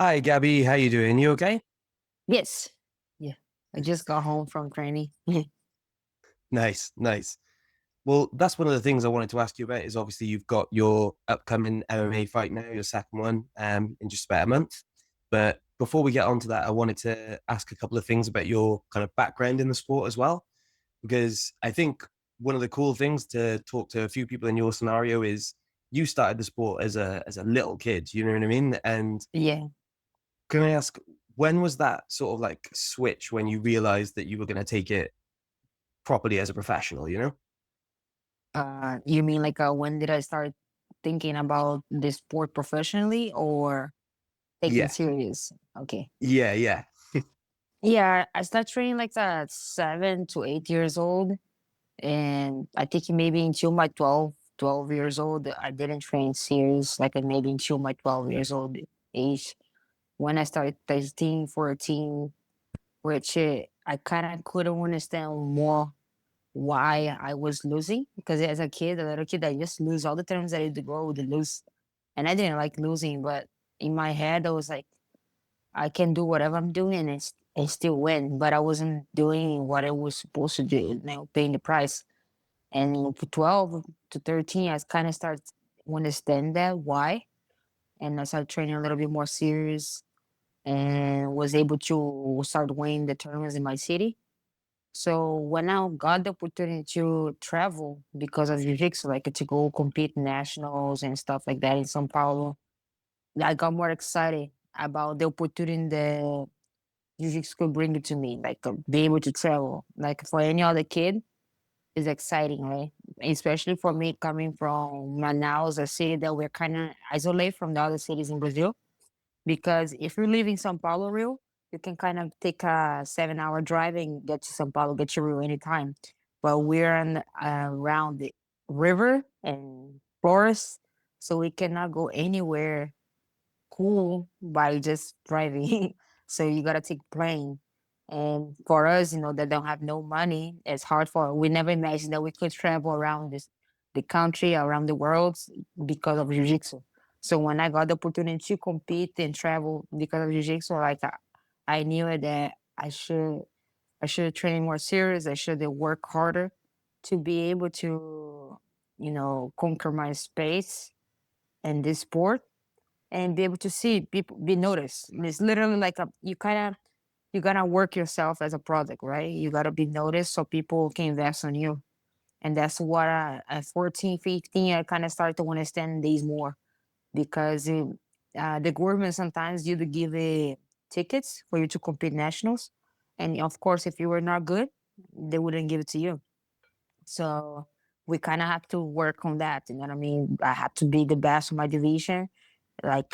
Hi, Gabby. How you doing? You okay? Yes. Yeah. I just got home from training. Nice, nice. Well, that's one of the things I wanted to ask you about is obviously you've got your upcoming MMA fight now, your second one, in just about a month. But before we get on to that, I wanted to ask a couple of things about your kind of background in the sport as well, because I think one of the cool things to talk to a few people in your scenario is you started the sport as a little kid, you know what I mean? And Yeah. can I ask, when was that sort of like switch when you realized that you were going to take it properly as a professional, you know? You mean like when did I start thinking about this sport professionally or taking Yeah. serious? Okay. Yeah, yeah. Yeah, I started training like at 7 to 8 years old. And I think maybe until my 12 years old, I didn't train serious, like maybe until my 12 years old age. When I started 13, 14, which I kind of couldn't understand more why I was losing because as a kid, a little kid, I just lose all the times that I used to go, I would lose, and I didn't like losing. But in my head, I was like, I can do whatever I'm doing and still win. But I wasn't doing what I was supposed to do, paying the price. And for 12 to 13, I kind of started to understand that why, and I started training a little bit more serious and was able to start winning the tournaments in my city. So when I got the opportunity to travel because of Jiu-Jitsu, like to go compete nationals and stuff like that in São Paulo, I got more excited about the opportunity that Jiu-Jitsu could bring it to me, like be able to travel. Like for any other kid, is exciting, right? Especially for me coming from Manaus, a city that we're kind of isolated from the other cities in Brazil. Because if you live in São Paulo, Rio, you can kind of take a 7 hour drive and get to São Paulo, get to Rio anytime. But we're around the river and forest, so we cannot go anywhere cool by just driving. So you gotta take plane. And for us, that don't have no money, it's hard for we never imagined that we could travel around the country, around the world because of jiu-jitsu. So when I got the opportunity to compete and travel because of jiu-jitsu, like I knew that I should train more serious, I should work harder to be able to, conquer my space in this sport and be able to see people be noticed. It's literally like you gotta work yourself as a product, right? You gotta be noticed so people can invest on you. And that's what at 14, 15, I kind of started to understand these more because the government sometimes you to give tickets for you to compete nationals. And of course, if you were not good, they wouldn't give it to you. So we kind of have to work on that. You know what I mean? I have to be the best of my division, like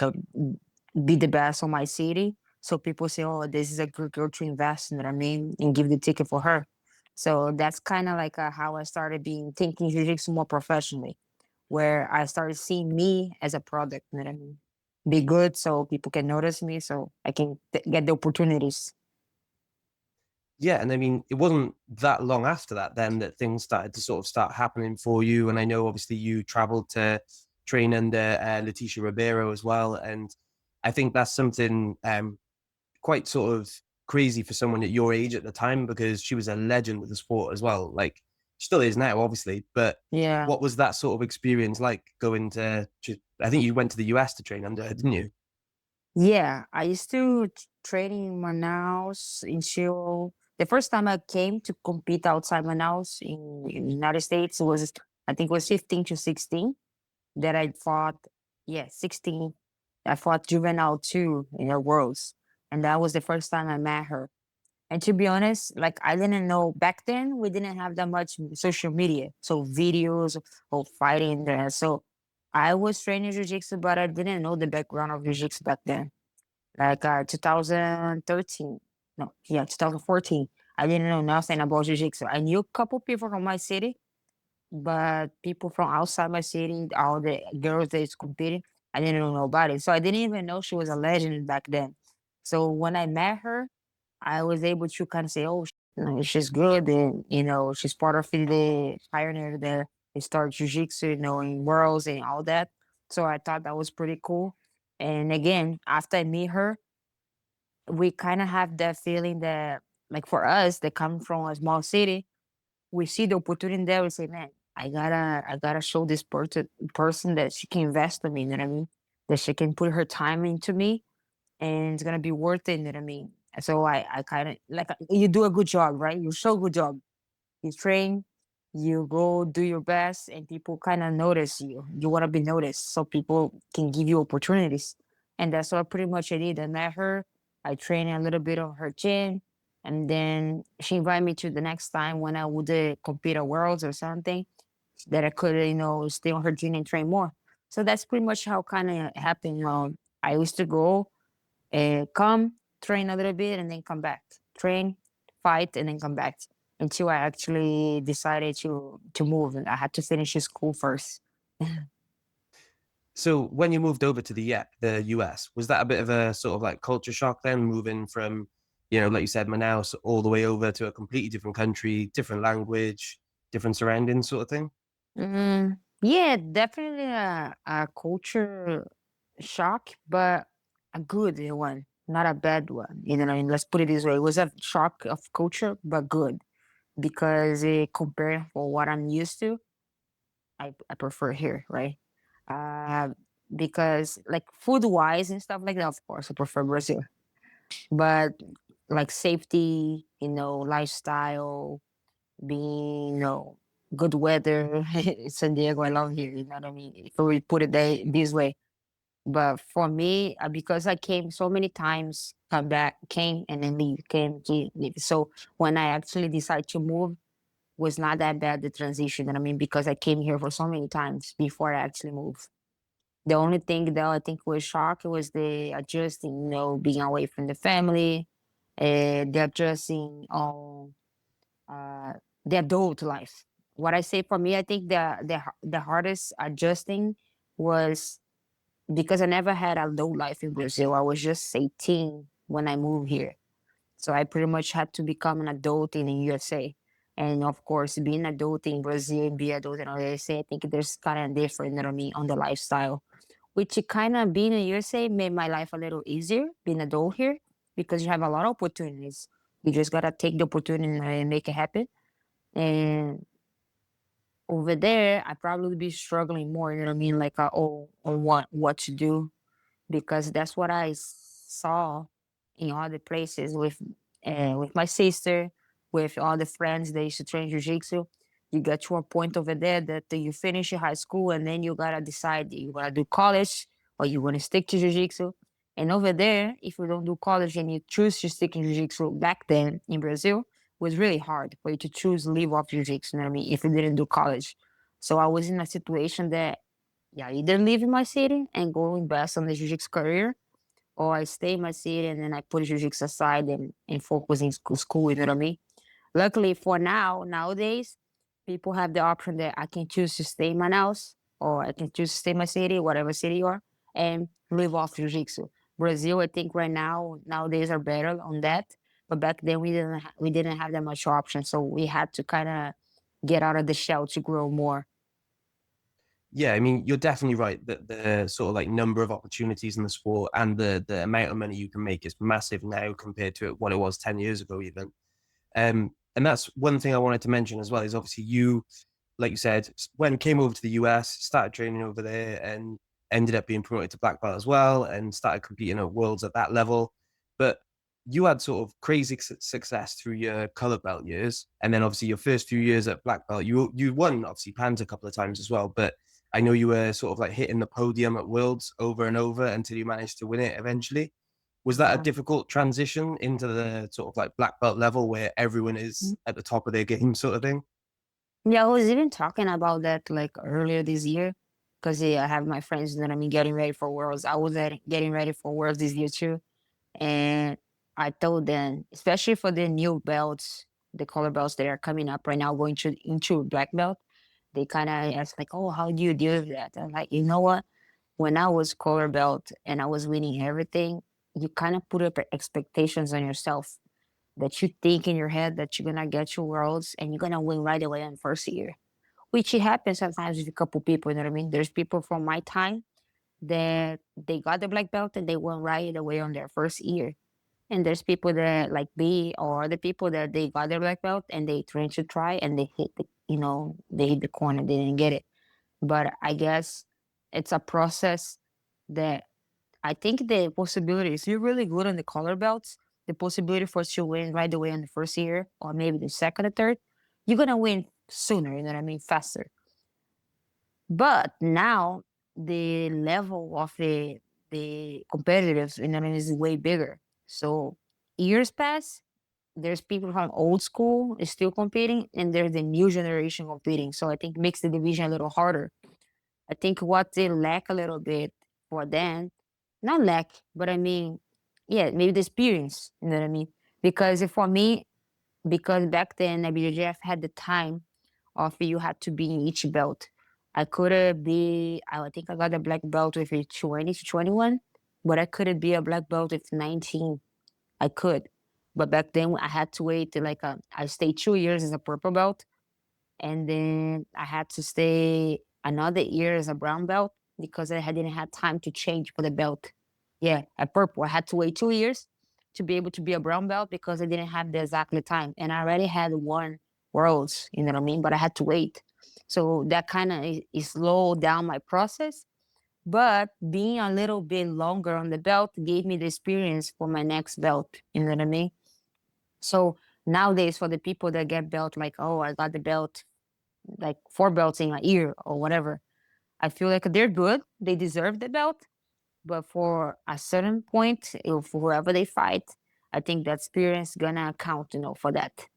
be the best on my city. So people say, "Oh, this is a good girl to invest." You know what I mean? And give the ticket for her. So that's kind of like how I started being thinking jiu-jitsu more professionally, where I started seeing me as a product. You know what I mean? Be good so people can notice me, so I can get the opportunities. Yeah, and I mean, it wasn't that long after that then that things started to sort of start happening for you. And I know obviously you traveled to train under Leticia Ribeiro as well. And I think that's something quite sort of crazy for someone at your age at the time because she was a legend with the sport as well. Like, still is now, obviously. But Yeah. what was that sort of experience like going I think you went to the US to train under her, didn't you? Yeah, I used to train in Manaus until the first time I came to compete outside Manaus in the United States was, I think it was 15 to 16 that I fought. Yeah, 16. I fought Juvenile 2 in the Worlds. And that was the first time I met her. And to be honest, like I didn't know back then, we didn't have that much social media. So videos of fighting there. So I was training Jiu-Jitsu, but I didn't know the background of Jiu-Jitsu back then like 2013. No, yeah, 2014. I didn't know nothing about jiu-jitsu. I knew a couple people from my city, but people from outside my city, all the girls that is competing, I didn't know nobody. So I didn't even know she was a legend back then. So when I met her, I was able to kind of say, oh, she's good. And, she's part of the pioneer there. They start jiu-jitsu, in worlds and all that. So I thought that was pretty cool. And again, after I meet her, we kind of have that feeling that, like for us that come from a small city, we see the opportunity there. We say, man, I gotta show this person that she can invest in me. You know what I mean? That she can put her time into me, and it's gonna be worth it. You know what I mean? So I kind of like you do a good job, right? You show good job. You train, you go do your best, and people kind of notice you. You want to be noticed, so people can give you opportunities. And that's what pretty much I did. I met her, I trained a little bit on her gym, and then she invited me to the next time when I would compete at Worlds or something that I could, stay on her gym and train more. So that's pretty much how kind of happened. I used to go come, train a little bit, and then come back. Train, fight, and then come back until I actually decided to move. And I had to finish school first. So when you moved over to the US, was that a bit of a sort of like culture shock then, moving from, like you said, Manaus all the way over to a completely different country, different language, different surroundings, sort of thing? Yeah, definitely a culture shock, but a good one, not a bad one. You know what I mean? Let's put it this way. It was a shock of culture, but good because compared for what I'm used to, I prefer here, right? Uh, because like food wise and stuff like that, of course, I prefer Brazil. But like safety, lifestyle, being, good weather, San Diego, I love here. You know what I mean? If we put it this way. But for me, because I came so many times, come back, came and then leave, came, leave. So when I actually decided to move, was not that bad the transition. You know what I mean? Because I came here for so many times before I actually moved. The only thing that I think was shock was the adjusting, being away from the family, the adjusting on uh, the adult life. What I say for me, I think the hardest adjusting was because I never had adult life in Brazil. I was just 18 when I moved here. So I pretty much had to become an adult in the USA. And of course, being adult in Brazil and be adult in the USA, I think there's kind of different, you know what I mean, on the lifestyle. Which kind of being in the USA made my life a little easier, being adult here, because you have a lot of opportunities. You just gotta take the opportunity and make it happen. And over there, I probably be struggling more, you know what I mean, like on what to do because that's what I saw in other places with my sister, with all the friends that used to train jiu-jitsu. You get to a point over there that you finish your high school and then you gotta decide you wanna do college or you wanna stick to jiu-jitsu. And over there, if you don't do college and you choose to stick in jiu-jitsu back then in Brazil, was really hard for you to choose leave off jiu-jitsu, you know what I mean, if you didn't do college. So I was in a situation that yeah, either leave my city and go invest on the jiu-jitsu career, or I stay in my city and then I put jiu-jitsu aside and focus in school, you know what I mean? Luckily for nowadays, people have the option that I can choose to stay in Manaus or I can choose to stay in my city, whatever city you are, and live off jiu-jitsu. Brazil, I think right now, nowadays are better on that. But back then we didn't have that much option. So we had to kind of get out of the shell to grow more. Yeah, I mean, you're definitely right that the sort of like number of opportunities in the sport and the amount of money you can make is massive now compared to what it was 10 years ago, even. And that's one thing I wanted to mention as well is obviously you, like you said, when came over to the US, started training over there and ended up being promoted to black belt as well and started competing at worlds at that level. But you had sort of crazy success through your color belt years. And then obviously your first few years at black belt, you won obviously pans a couple of times as well. But I know you were sort of like hitting the podium at worlds over and over until you managed to win it eventually. Was that a Yeah. difficult transition into the sort of like black belt level where everyone is at the top of their game sort of thing? Yeah, I was even talking about that like earlier this year because I have my friends that I'm getting ready for Worlds. I was getting ready for Worlds this year too. And I told them, especially for the new belts, the color belts that are coming up right now, going to into black belt, they kind of asked like, "Oh, how do you deal with that?" I'm like, you know what? When I was color belt and I was winning everything, you kind of put up expectations on yourself that you think in your head that you're gonna get your worlds and you're gonna win right away in first year, which it happens sometimes with a couple people. You know what I mean? There's people from my time. that they got the black belt and they went right away on their first year. And there's people that like me or other people that they got their black belt and they trained to try and they hit the, they hit the corner, they didn't get it. But I guess it's a process that I think the possibility, if you're really good on the color belts, the possibility for us to win right away in the first year or maybe the second or third, you're gonna win sooner, you know what I mean, faster. But now the level of the competitives, you know what I mean, is way bigger. So years pass, there's people from old school is still competing, and there's the new generation competing. So I think makes the division a little harder. I think what they lack a little bit for them, not lack, but I mean, yeah, maybe the experience. You know what I mean? Because for me, because back then IBJJF had the time of you had to be in each belt. I could be, I think I got a black belt with a 20 to 21, but I couldn't be a black belt with 19. I could. But back then I had to wait till I stayed 2 years as a purple belt, and then I had to stay another year as a brown belt because didn't have time to change for the belt. Yeah, at purple, I had to wait 2 years to be able to be a brown belt because I didn't have the exactly time, and I already had won worlds. You know what I mean? But I had to wait, so that kind of slowed down my process. But being a little bit longer on the belt gave me the experience for my next belt. You know what I mean? So nowadays, for the people that get belt, like, oh, I got the belt like 4 belts in a year or whatever. I feel like they're good. They deserve the belt. But for a certain point, if whoever they fight, I think that experience gonna count, for that.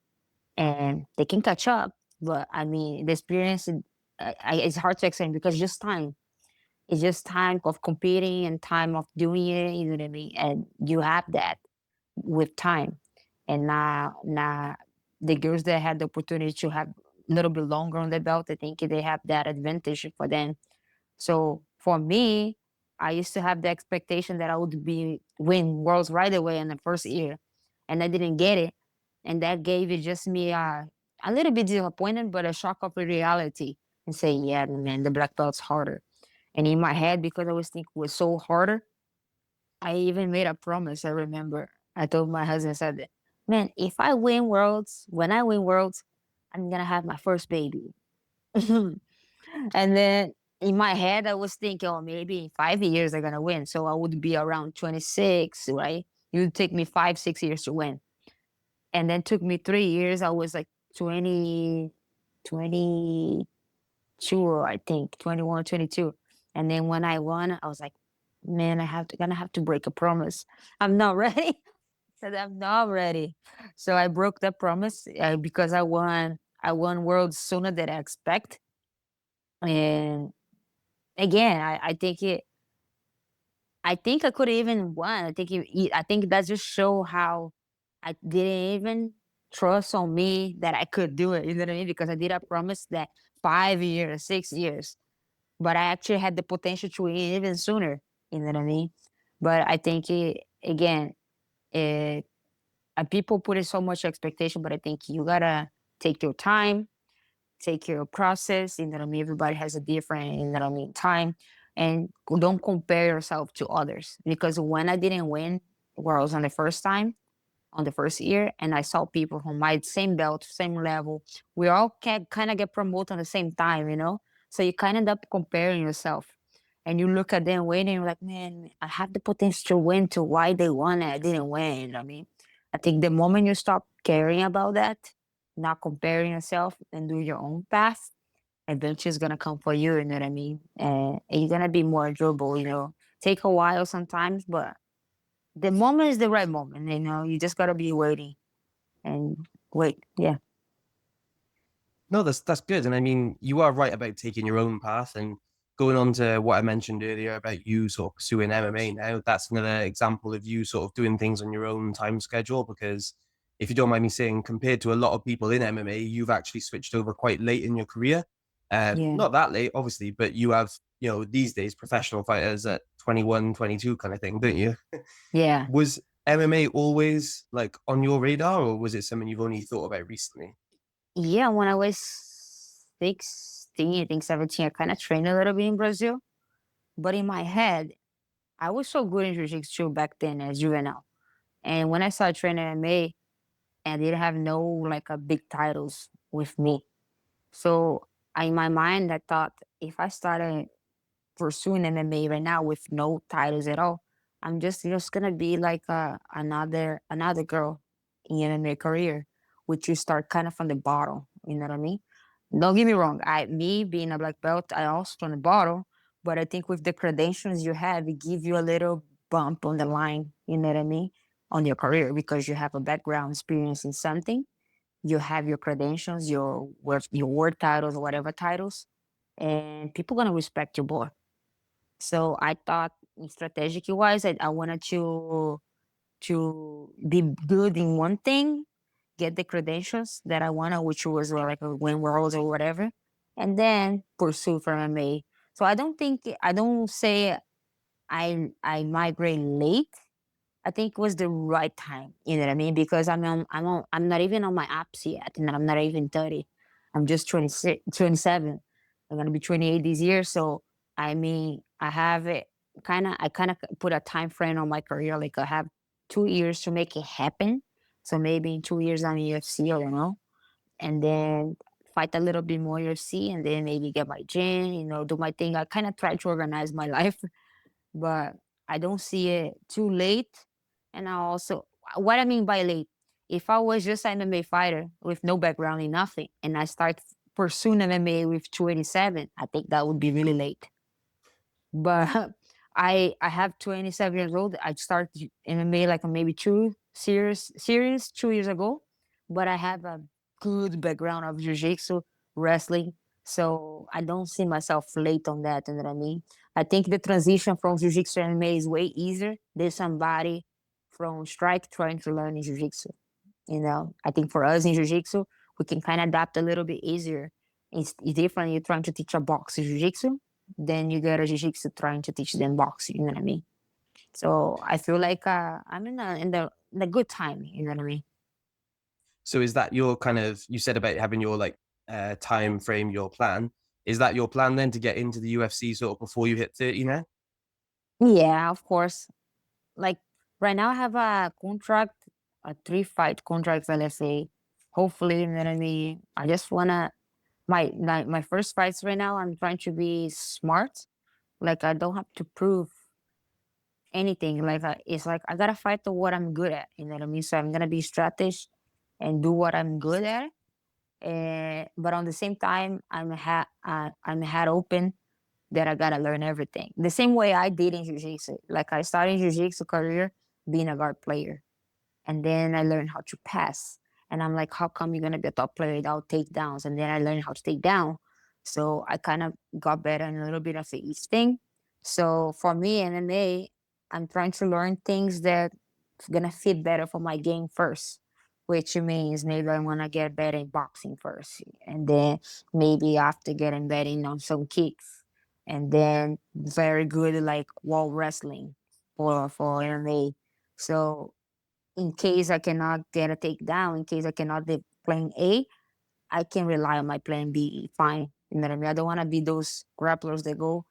And they can catch up. But I mean, the experience, it's hard to explain because just time. It's just time of competing and time of doing it. You know what I mean? And you have that with time. And now the girls that had the opportunity to have a little bit longer on the belt, I think they have that advantage for them. So for me, I used to have the expectation that I would be win worlds right away in the first year, and I didn't get it, and that gave it just me a little bit disappointed, but a shock of reality, and say, yeah, man, the black belt's harder. And in my head, because I was thinking it was so harder, I even made a promise. I remember I told my husband, I said, man, if I win worlds, when I win worlds, I'm gonna have my first baby. And then in my head, I was thinking, oh, maybe in 5 years I'm gonna win. So I would be around 26, right? It would take me 5, 6 years to win. And then took me 3 years. I was like 20, 22, I think, 21, 22. And then when I won, I was like, man, gonna have to break a promise. I'm not ready. Said I'm not ready. So I broke that promise because I won worlds sooner than I expect. And again, I think I could even won. I think that just show how I didn't even trust on me that I could do it. You know what I mean? Because I did a promise that 5 years, 6 years, but I actually had the potential to win even sooner. You know what I mean? But I think again, it, people put in so much expectation, but I think you gotta take your time, take your process. You know what I mean? Everybody has a different, you know what I mean, time, and don't compare yourself to others. Because when I didn't win where I was on the first time, on the first year, and I saw people who might same belt, same level, we all can kind of get promoted at the same time, So you kind of end up comparing yourself, and you look at them winning, you're like, man, I have the potential to win. To why they won it, I didn't win. You know what I mean, I think the moment you stop caring about that, not comparing yourself, and do your own path, adventure is gonna come for you. You know what I mean, and you're gonna be more enjoyable. Take a while sometimes, but the moment is the right moment. You just gotta be waiting and wait. Yeah. No, that's good. And I mean, you are right about taking your own path and going on to what I mentioned earlier about you sort of pursuing MMA now. That's another example of you sort of doing things on your own time schedule. Because if you don't mind me saying, compared to a lot of people in MMA, you've actually switched over quite late in your career. Yeah. Not that late, obviously, but you have, these days professional fighters at 21, 22 kind of thing, don't you? Yeah. Was MMA always like on your radar, or was it something you've only thought about recently? Yeah. When I was 16, I think 17, I kind of trained a little bit in Brazil. But in my head, I was so good in jiu-jitsu back then as juvenile. And when I started training MMA, I didn't have no like a big titles with me. So in my mind, I thought if I started pursuing MMA right now with no titles at all, I'm just gonna be like another girl in MMA career, which you start kind of from the bottom. You know what I mean? Don't get me wrong. Me being a black belt, I also from the bottom, but I think with the credentials you have, it give you a little bump on the line. You know what I mean? On your career because you have a background experience in something, you have your credentials, your word titles, whatever titles, and people gonna respect you more. So I thought strategic wise, I wanted to be good in one thing, get the credentials that I wanted, which was like a win worlds or whatever, and then pursue for MMA. So I don't say I migrate late. I think it was the right time. You know what I mean? Because I'm not even on my apps yet, and I'm not even 30. I'm just 26, 27. I'm gonna be 28 this year. So I mean, I have it I kind of put a time frame on my career. Like I have 2 years to make it happen. So maybe in 2 years I'm in UFC, I don't know, and then fight a little bit more UFC, and then maybe get my gym. Do my thing. I kind of try to organize my life, but I don't see it too late. And I also, what I mean by late, if I was just an MMA fighter with no background in nothing, and I start pursuing MMA with 287, I think that would be really late. But I have 27 years old. I started MMA like maybe two series 2 years ago, but I have a good background of jiu-jitsu, wrestling. So I don't see myself late on that. You know what I mean? I think the transition from jiu-jitsu to MMA is way easier than somebody from strike trying to learn in jiu-jitsu. I think for us in jiu-jitsu, we can kind of adapt a little bit easier. It's different. You're trying to teach a box jiu-jitsu, then you get a jiu-jitsu trying to teach them boxing. You know what I mean? So I feel like I'm in the good time. You know what I mean? So is that your kind of, you said about having your like time frame, your plan? Is that your plan then to get into the UFC sort of before you hit 30 now? Yeah, of course. Like right now, I have a contract, a 3 fight contract. So let's say, hopefully, you know what I mean. I just wanna my first fights right now. I'm trying to be smart. Like I don't have to prove anything. Like it's like I gotta fight to what I'm good at. You know what I mean? So I'm gonna be strategic and do what I'm good at. But on the same time, I'm head open that I gotta learn everything. The same way I did in jiu-jitsu. Like I started jiu-jitsu career being a guard player, and then I learned how to pass. And I'm like, how come you're gonna be a top player without takedowns? And then I learned how to take down. So I kind of got better in a little bit of each thing. So for me, MMA, I'm trying to learn things that gonna fit better for my game first. Which means maybe I wanna get better in boxing first. And then maybe after getting better on some kicks. And then very good like wall wrestling for MMA. So in case I cannot get a takedown, in case I cannot do plan A, I can rely on my plan B fine. You know what I mean? I don't want to be those grapplers that go,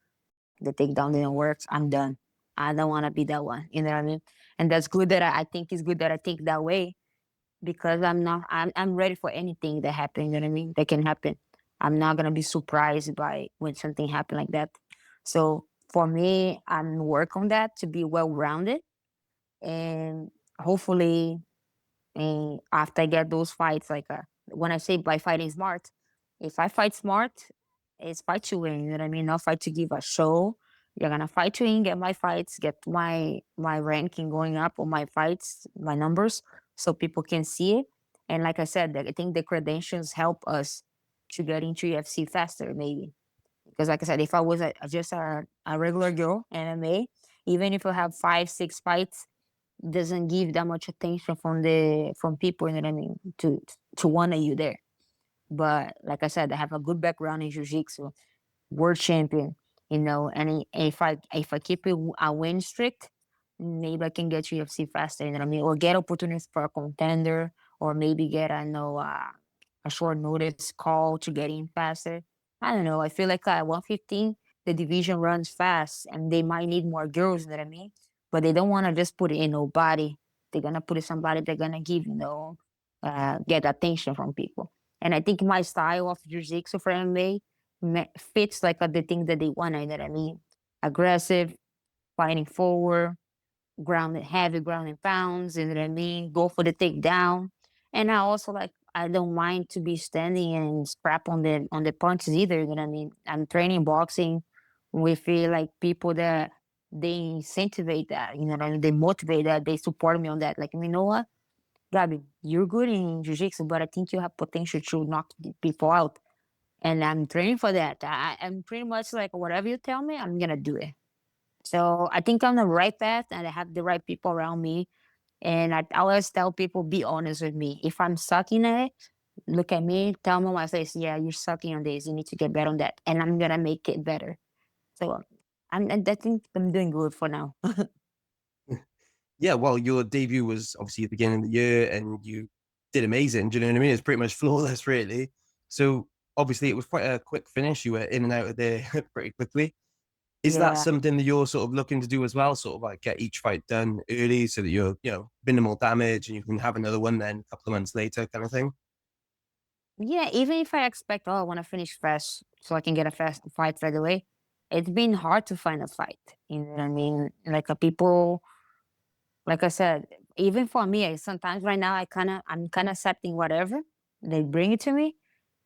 the takedown didn't work, I'm done. I don't want to be that one. You know what I mean? And that's good that I think it's good that I think that way because I'm ready for anything that happens. You know what I mean? That can happen. I'm not going to be surprised by when something happen like that. So for me, I'm work on that to be well rounded and hopefully and after I get those fights, like when I say by fighting smart, if I fight smart, it's fight to win. You know what I mean? Not fight to give a show. You're gonna fight to win, get my fights, get my ranking going up on my fights, my numbers, so people can see it. And like I said, I think the credentials help us to get into UFC faster, maybe. Because like I said, if I was just a regular girl MMA, even if I have 5, 6 fights, doesn't give that much attention from people, you know what I mean, to want you there. But like I said, I have a good background in jiu-jitsu, world champion, and if I keep a win streak, maybe I can get to UFC faster, you know what I mean, or get opportunities for a contender, or maybe get a short notice call to get in faster. I don't know. I feel like at 115, the division runs fast and they might need more girls, you know what I mean? But they don't want to just put it in nobody. They're gonna put it somebody they're gonna give, get attention from people. And I think my style of jiu-jitsu for MMA fits like the thing that they want, you know what I mean? Aggressive, fighting forward, grounded, heavy grounding pounds, you know what I mean? Go for the takedown. And I also like I don't mind to be standing and scrap on the punches either, you know what I mean? I'm training boxing with like people that they incentivize that, you know what I mean? They motivate that, they support me on that. Like, you know what? Gabi, you're good in jiu-jitsu, but I think you have potential to knock people out. And I'm training for that. I'm pretty much like whatever you tell me, I'm gonna do it. So I think I'm on the right path and I have the right people around me. And I always tell people, be honest with me. If I'm sucking at it, look at me, tell me on my face, yeah, you're sucking on this. You need to get better on that. And I'm gonna make it better. So I think I'm doing good for now. Yeah, well, your debut was obviously at the beginning of the year and you did amazing. Do you know what I mean? It's pretty much flawless, really. So obviously it was quite a quick finish. You were in and out of there pretty quickly. Is that Yeah. something that you're sort of looking to do as well? Sort of like get each fight done early so that you're, minimal damage and you can have another one then a couple of months later kind of thing? Yeah, even if I expect, oh, I want to finish fast so I can get a fast fight right away, it's been hard to find a fight. You know what I mean? Like people, like I said, even for me, sometimes right now I'm kind of accepting whatever they bring it to me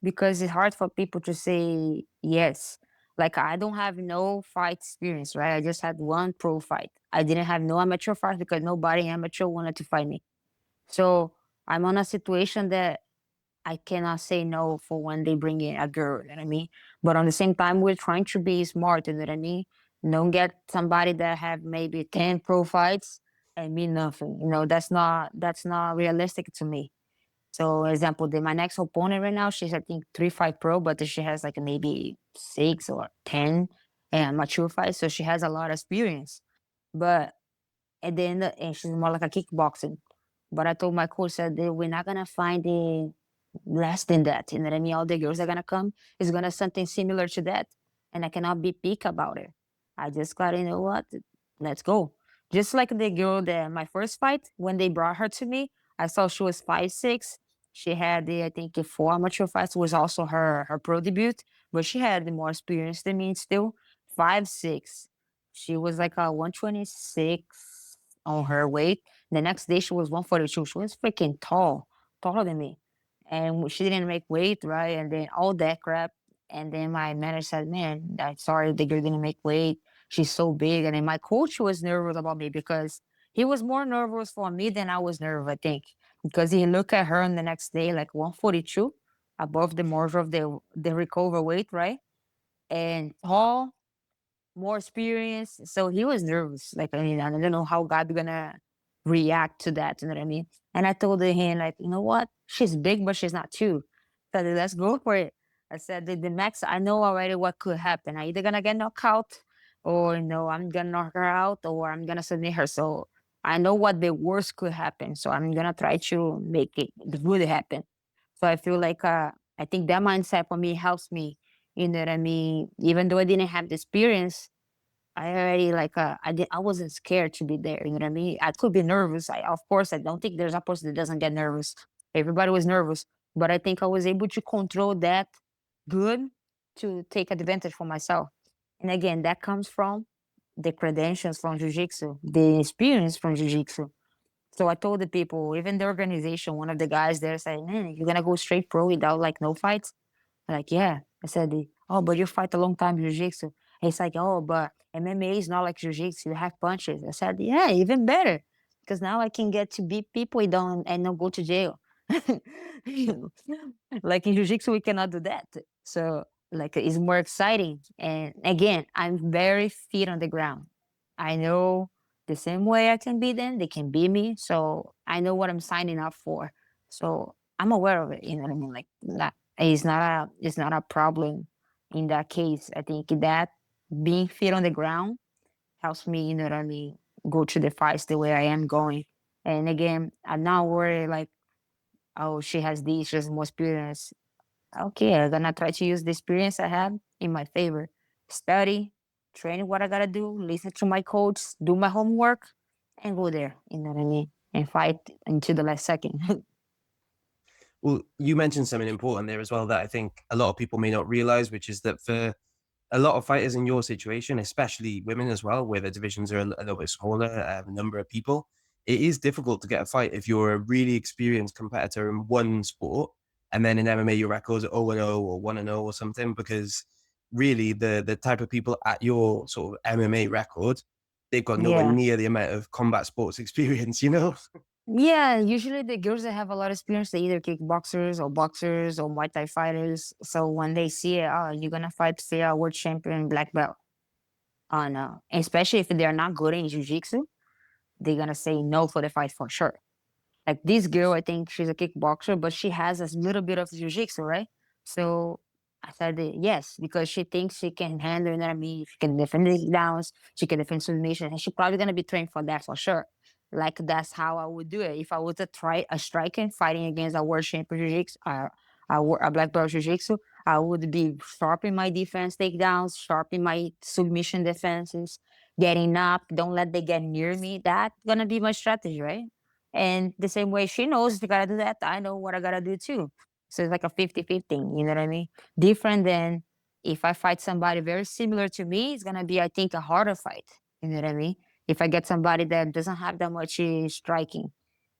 because it's hard for people to say yes. Like I don't have no fight experience, right? I just had one pro fight. I didn't have no amateur fight because nobody amateur wanted to fight me. So I'm on a situation that I cannot say no for when they bring in a girl, you know what I mean? But on the same time, we're trying to be smart, you know what I mean? Don't get somebody that have maybe 10 pro fights and mean nothing. That's not realistic to me. So example, my next opponent right now, she's I think 3 5 pro, but she has like maybe 6 or 10 and mature fights. So she has a lot of experience. But at the end, and she's more like a kickboxing. But I told my coach said that we're not gonna find the less than that. You know what I mean? All the girls are gonna come is gonna something similar to that. And I cannot be picky about it. I just gotta, you know what? Let's go. Just like the girl that my first fight, when they brought her to me, I saw she was 5'6". She had I think 4 amateur fights was also her pro debut, but she had more experience than me still. 5'6". She was like a 126 on her weight. The next day she was 142. She was freaking tall, taller than me, and she didn't make weight, right? And then all that crap. And then my manager said, "Man, I'm sorry the girl didn't make weight. She's so big." And then my coach was nervous about me because he was more nervous for me than I was nervous, I think, because he looked at her on the next day like 142, above the measure of the recover weight, right? And tall, more experience. So he was nervous. Like, I mean, I don't know how God gonna react to that. You know what I mean? And I told him, like, you know what? She's big, but she's not too. So let's go for it. I said, the max, I know already what could happen. I either gonna get knocked out, or I'm gonna knock her out, or I'm gonna submit her. So I know what the worst could happen. So I'm gonna try to make it the good happen. So I feel like I think that mindset for me helps me. You know what I mean? Even though I didn't have the experience, I already like I wasn't scared to be there. You know what I mean? I could be nervous. Of course I don't think there's a person that doesn't get nervous. Everybody was nervous, but I think I was able to control that good to take advantage for myself. And again, that comes from the credentials from jiu-jitsu, the experience from jiu-jitsu. So I told the people, even the organization, one of the guys there said, "Man, you're gonna go straight pro without like no fights?" I'm like, yeah. I said, "Oh, but you fight a long time jiu-jitsu." He's like, "Oh, but MMA is not like jiu-jitsu. You have punches." I said, "Yeah, even better. Because now I can get to beat people and not go to jail." Like in jiu-jitsu, we cannot do that. So like it's more exciting. And again, I'm very feet on the ground. I know the same way I can beat them, they can beat me. So I know what I'm signing up for. So I'm aware of it. You know what I mean? Like that it's not a problem in that case. I think that being feet on the ground helps me, you know what I mean, go to the fights the way I am going. And again, I'm not worried like, oh, she has this, she has more experience. Okay, I'm gonna try to use the experience I have in my favor. study, train what I gotta do, listen to my coach, do my homework, and go there. You know what I mean? And fight until the last second. Well, you mentioned something important there as well that I think a lot of people may not realize, which is that for a lot of fighters in your situation, especially women as well, where the divisions are a little bit smaller, number of people, it is difficult to get a fight if you're a really experienced competitor in one sport, and then in MMA your records are 0-0 or 1-0 or something, because really the type of people at your sort of MMA record, they've got nowhere Yeah. near the amount of combat sports experience, you know? Yeah, usually the girls that have a lot of experience, they either kickboxers or boxers or Muay Thai fighters. So when they see it, oh, you're gonna fight say a world champion black belt. Oh no. Especially if they're not good in jiu-jitsu, they're gonna say no for the fight for sure. Like this girl, I think she's a kickboxer, but she has a little bit of jiu-jitsu, right? So I said yes, because she thinks she can handle, you know what I mean? She can defend the downs, she can defend submission, and she's probably gonna be trained for that for sure. Like that's how I would do it. If I was to try a striking fighting against a world champion jiu-jitsu, a black belt jiu-jitsu, I would be sharp in my defense takedowns, sharp in my submission defenses, getting up, don't let they get near me. That's gonna be my strategy, right? And the same way she knows you gotta do that, I know what I gotta do too. So it's like a 50-50, you know what I mean? Different than if I fight somebody very similar to me, it's gonna be, I think, a harder fight. You know what I mean? If I get somebody that doesn't have that much striking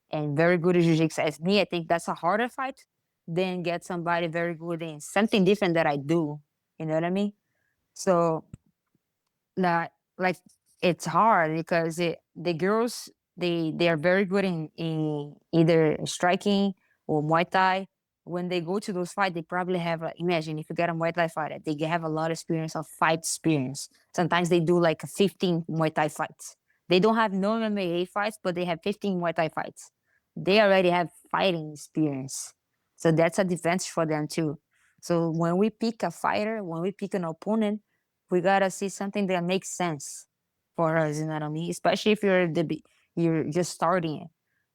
and very good at jiu-jitsu as me, I think that's a harder fight than get somebody very good in something different that I do. You know what I mean? So that like it's hard because the girls they are very good in either striking or Muay Thai. When they go to those fights, they probably have imagine if you get a Muay Thai fighter, they have a lot of experience of fight experience. Sometimes they do like 15 Muay Thai fights. They don't have no MMA fights, but they have 15 Muay Thai fights. They already have fighting experience. So that's a advantage for them too. So when we pick a fighter, when we pick an opponent, we gotta see something that makes sense for us, you know what I mean? Especially if you're just starting it.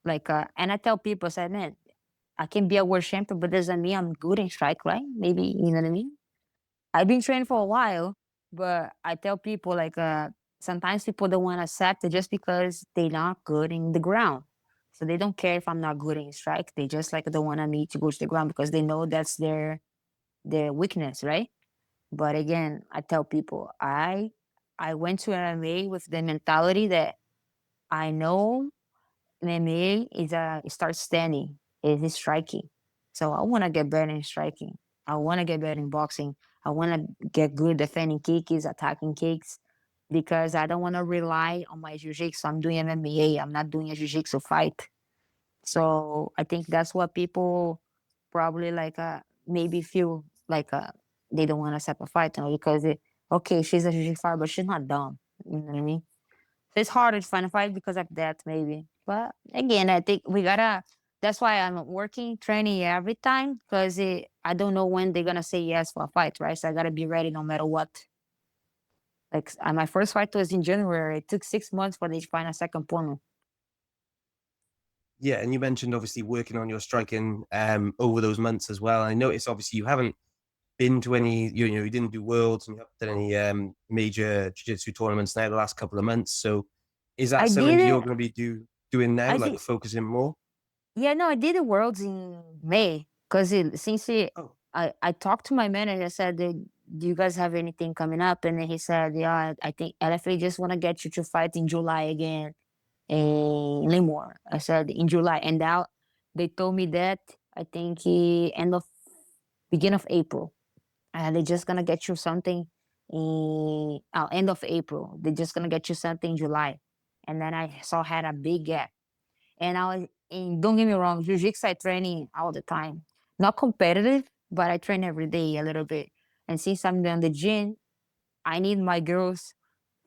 Like and I tell people, I said, man, I can be a world champion, but doesn't mean I'm good in strike, right? Maybe you know what I mean? I've been training for a while, but I tell people like sometimes people don't want to accept it just because they're not good in the ground. So they don't care if I'm not good in strike. They just like don't want me to go to the ground because they know that's their weakness, right? But again, I tell people I went to MMA with the mentality that I know MMA is a start standing, it is striking. So I want to get better in striking. I want to get better in boxing. I want to get good defending kicks, attacking kicks, because I don't want to rely on my jiu-jitsu. I'm doing MMA. I'm not doing a jiu-jitsu fight. So I think that's what people probably like maybe feel like they don't want to accept a fight, you know, because okay, she's a jiu-jitsu fighter, but she's not dumb. You know what I mean? So it's harder to find a fight because of that, maybe. But again, I think we gotta. That's why I'm working, training every time because I don't know when they're gonna say yes for a fight, right? So I gotta be ready no matter what. Like my first fight was in January. It took 6 months for they to find a second opponent. Yeah, and you mentioned obviously working on your striking over those months as well. I noticed obviously you haven't been to any, you didn't do worlds and you haven't done any major jiu-jitsu tournaments now the last couple of months. So is that I something did you're it. going to be doing now, I like did. focusing more? Yeah, no, I did the worlds in May because Oh, I talked to my manager. I said, "Do you guys have anything coming up?" And then he said, "Yeah, I think LFA just want to get you to fight in July again in Limor." I said in July, and now they told me that I think end of beginning of April, and they're just gonna get you something in end of April. They're just gonna get you something in July, and then I saw had a big gap. And and don't get me wrong, jiu-jitsu I training all the time. Not competitive, but I train every day a little bit. And since I'm in the gym, I need my girls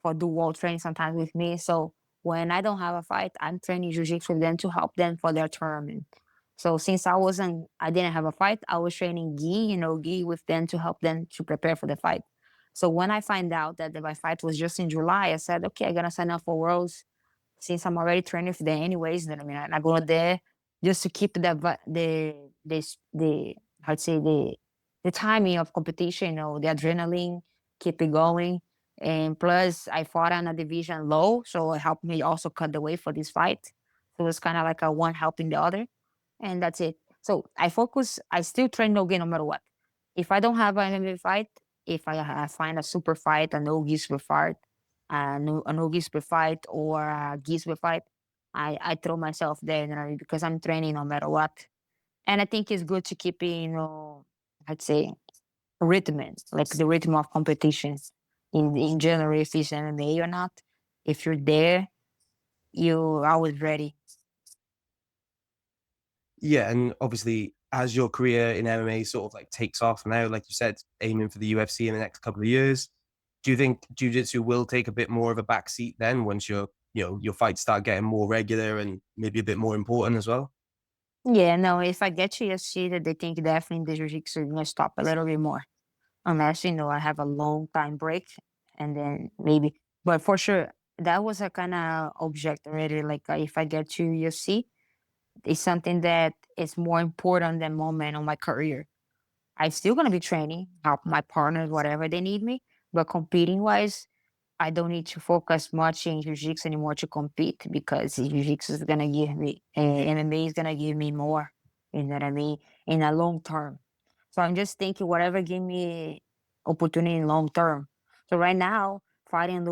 for do wall training sometimes with me. So when I don't have a fight, I'm training jiu-jitsu with them to help them for their tournament. So since I didn't have a fight, I was training gi with them to help them to prepare for the fight. So when I find out that my fight was just in July, I said, okay, I'm gonna sign up for Worlds since I'm already training for them anyways. Then I mean, I go there just to keep the how to say the timing of competition, the adrenaline keep it going. And plus, I fought on a division low, so it helped me also cut the weight for this fight. So it's kind of like a one helping the other, and that's it. So I focus. I still train no gi no matter what. If I don't have an MMA fight, if I find a super fight, a no gi super fight, a no gi super fight, or a gi super fight, I throw myself there, you know, because I'm training no matter what. And I think it's good to keep, I'd say, rhythm, like the rhythm of competitions in general, if it's MMA or not. If you're there, you're always ready. Yeah, and obviously as your career in MMA sort of like takes off now, like you said, aiming for the UFC in the next couple of years, do you think jiu-jitsu will take a bit more of a backseat then once your fights start getting more regular and maybe a bit more important as well? Yeah, no, if I get to UFC, that they think definitely the jiu-jitsu is gonna stop a little bit more. Unless, I have a long time break and then maybe, but for sure, that was a kind of object already. Like if I get to UFC, it's something that is more important than moment on my career. I'm still gonna be training, help my partners, whatever they need me. But competing wise, I don't need to focus much in jiu-jitsu anymore to compete because jiu-jitsu is gonna give me, MMA is gonna give me more. You know what I mean? In a long term. So I'm just thinking whatever give me opportunity in long term. So right now, fighting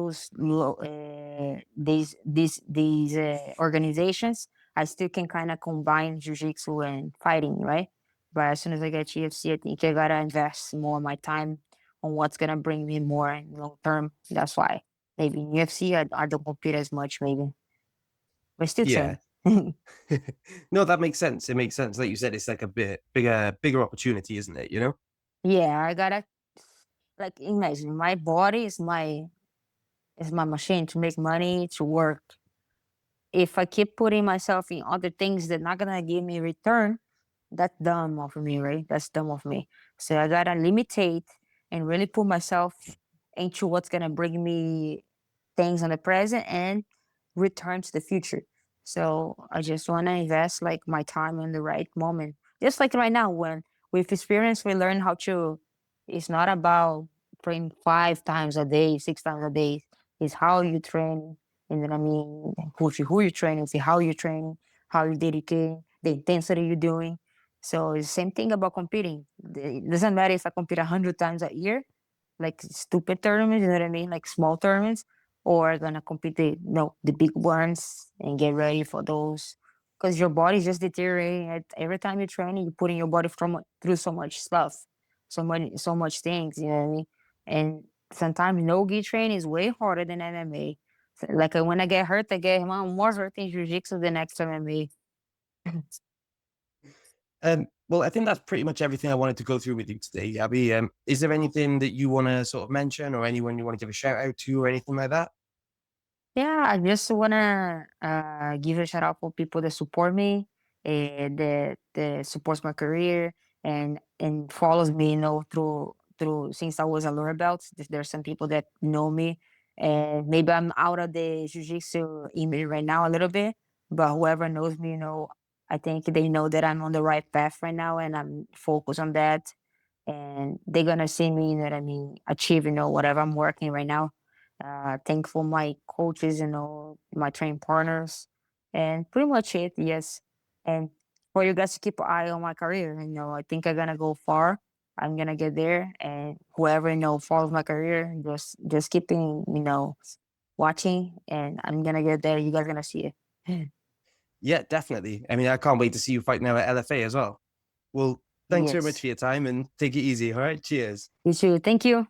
these organizations, I still can kind of combine jiu-jitsu and fighting, right? But as soon as I get UFC, I think I gotta invest more of my time on what's gonna bring me more in long term. That's why maybe in UFC I don't compete as much, maybe, but still Yeah. train. No, that makes sense. It makes sense. Like you said, it's like a bit bigger opportunity, isn't it? You know? Yeah, I gotta like imagine my body is my machine to make money to work. If I keep putting myself in other things that not gonna give me return, that's dumb of me, right? That's dumb of me. So I gotta limitate and really put myself into what's gonna bring me things on the present and return to the future. So I just wanna invest like my time in the right moment. Just like right now, when with experience we learn how to. It's not about train 5 times a day, 6 times a day. It's how you train, and then I mean, who you're training, see how you're training, how you're dedicating, the intensity you're doing. So it's the same thing about competing. It doesn't matter if I compete 100 times a year, like stupid tournaments, you know what I mean, like small tournaments, or gonna compete the big ones and get ready for those. Because your body's just deteriorating. Every time you're training, you're putting your body through so much stuff, so much things. You know what I mean? And sometimes no gi training is way harder than MMA. Like when I get hurt, I get more hurt in jiu-jitsu than next MMA. Well, I think that's pretty much everything I wanted to go through with you today, Abby. Is there anything that you want to sort of mention or anyone you want to give a shout out to or anything like that? Yeah, I just wanna give a shout out for people that support me, that supports my career and follows me, through since I was a learner belt. There's some people that know me, and maybe I'm out of the jiu-jitsu image right now a little bit, but whoever knows me, I think they know that I'm on the right path right now, and I'm focused on that, and they're gonna see me, that I mean, achieve, whatever I'm working right now. Thankful my coaches, my training partners, and pretty much it. Yes, and for you guys to keep an eye on my career. I think I'm gonna go far. I'm gonna get there, and whoever follows my career, just keeping watching, and I'm gonna get there. You guys gonna see it. Yeah, definitely. I mean, I can't wait to see you fight now at LFA as well. Well, thanks very much Yes, for your time and take it easy. All right. Cheers. you too. Thank you.